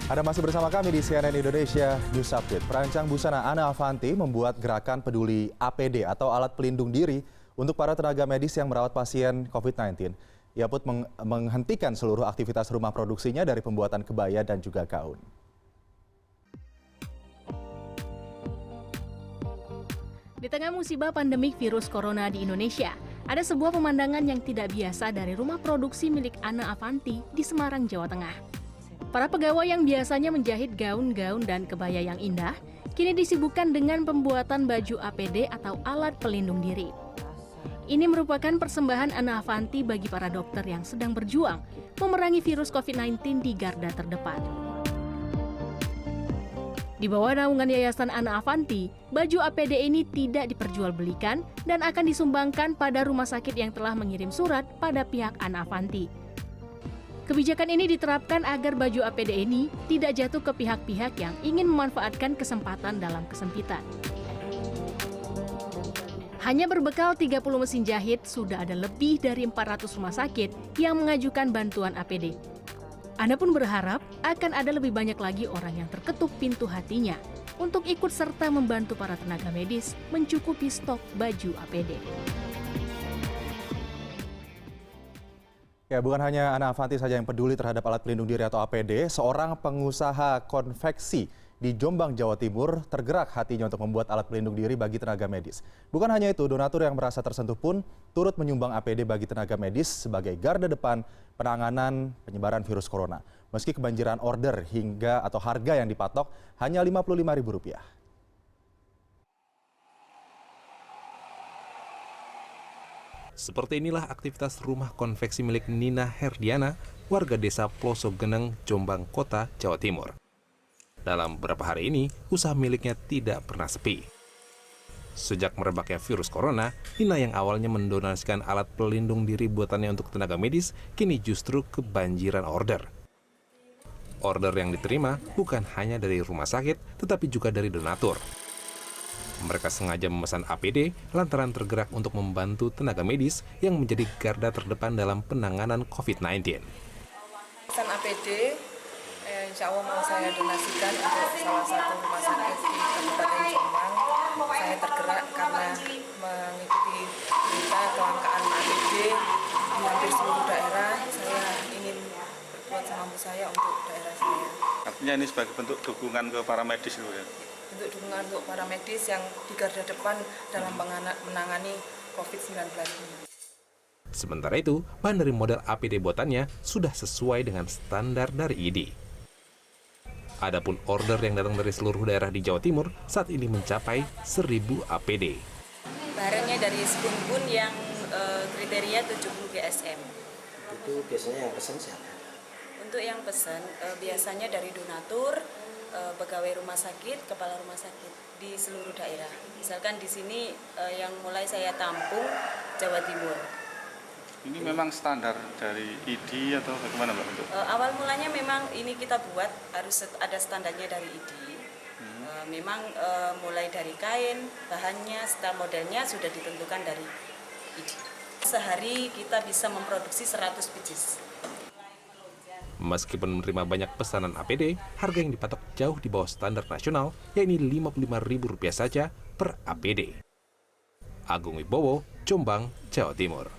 Anda masih bersama kami di CNN Indonesia News Update. Perancang busana Ana Avanti membuat gerakan peduli APD atau alat pelindung diri untuk para tenaga medis yang merawat pasien COVID-19. Ia pun menghentikan seluruh aktivitas rumah produksinya dari pembuatan kebaya dan juga gaun. Di tengah musibah pandemik virus corona di Indonesia, ada sebuah pemandangan yang tidak biasa dari rumah produksi milik Ana Avanti di Semarang, Jawa Tengah. Para pegawai yang biasanya menjahit gaun-gaun dan kebaya yang indah, kini disibukkan dengan pembuatan baju APD atau alat pelindung diri. Ini merupakan persembahan Ana Avanti bagi para dokter yang sedang berjuang memerangi virus COVID-19 di garda terdepan. Di bawah naungan Yayasan Ana Avanti, baju APD ini tidak diperjualbelikan dan akan disumbangkan pada rumah sakit yang telah mengirim surat pada pihak Ana Avanti. Kebijakan ini diterapkan agar baju APD ini tidak jatuh ke pihak-pihak yang ingin memanfaatkan kesempatan dalam kesempitan. Hanya berbekal 30 mesin jahit, sudah ada lebih dari 400 rumah sakit yang mengajukan bantuan APD. Anda pun berharap akan ada lebih banyak lagi orang yang terketuk pintu hatinya untuk ikut serta membantu para tenaga medis mencukupi stok baju APD. Ya, bukan hanya Ana Avanti saja yang peduli terhadap alat pelindung diri atau APD, seorang pengusaha konveksi di Jombang, Jawa Timur tergerak hatinya untuk membuat alat pelindung diri bagi tenaga medis. Bukan hanya itu, donatur yang merasa tersentuh pun turut menyumbang APD bagi tenaga medis sebagai garda depan penanganan penyebaran virus corona. Meski kebanjiran order hingga atau harga yang dipatok hanya Rp55.000. Seperti inilah aktivitas rumah konveksi milik Nina Herdiana, warga desa Ploso Geneng, Jombang Kota, Jawa Timur. Dalam beberapa hari ini, usaha miliknya tidak pernah sepi. Sejak merebaknya virus corona, Nina yang awalnya mendonasikan alat pelindung diri buatannya untuk tenaga medis, kini justru kebanjiran order. Order yang diterima bukan hanya dari rumah sakit, tetapi juga dari donatur. Mereka sengaja memesan APD lantaran tergerak untuk membantu tenaga medis yang menjadi garda terdepan dalam penanganan COVID-19. Pesan APD, insya Allah mau saya donasikan untuk salah satu rumah sakit di Kabupaten Jombang. Saya tergerak karena mengikuti berita kelangkaan APD di hampir seluruh daerah. Saya ingin berbuat semampu saya untuk daerah saya. Artinya ini sebagai bentuk dukungan ke para medis ya? Untuk dukungan untuk para medis yang di garda depan dalam menangani COVID-19 ini. Sementara itu, bahan dari model APD buatannya sudah sesuai dengan standar dari IDI. Adapun order yang datang dari seluruh daerah di Jawa Timur saat ini mencapai 1.000 APD. Barangnya dari Spoonbun yang kriteria 70 GSM. Itu biasanya yang pesan siapa? Untuk yang pesan biasanya dari donatur, pegawai rumah sakit, kepala rumah sakit di seluruh daerah. Misalkan di sini yang mulai saya tampung Jawa Timur. Ini memang standar dari IDI atau bagaimana Mbak? Awal mulanya memang ini kita buat harus ada standarnya dari IDI. Memang mulai dari kain, bahannya, serta modelnya sudah ditentukan dari IDI. Sehari kita bisa memproduksi 100 pieces. Meskipun menerima banyak pesanan APD, harga yang dipatok jauh di bawah standar nasional, yakni Rp55.000 saja per APD. Agung Wibowo, Jombang, Jawa Timur.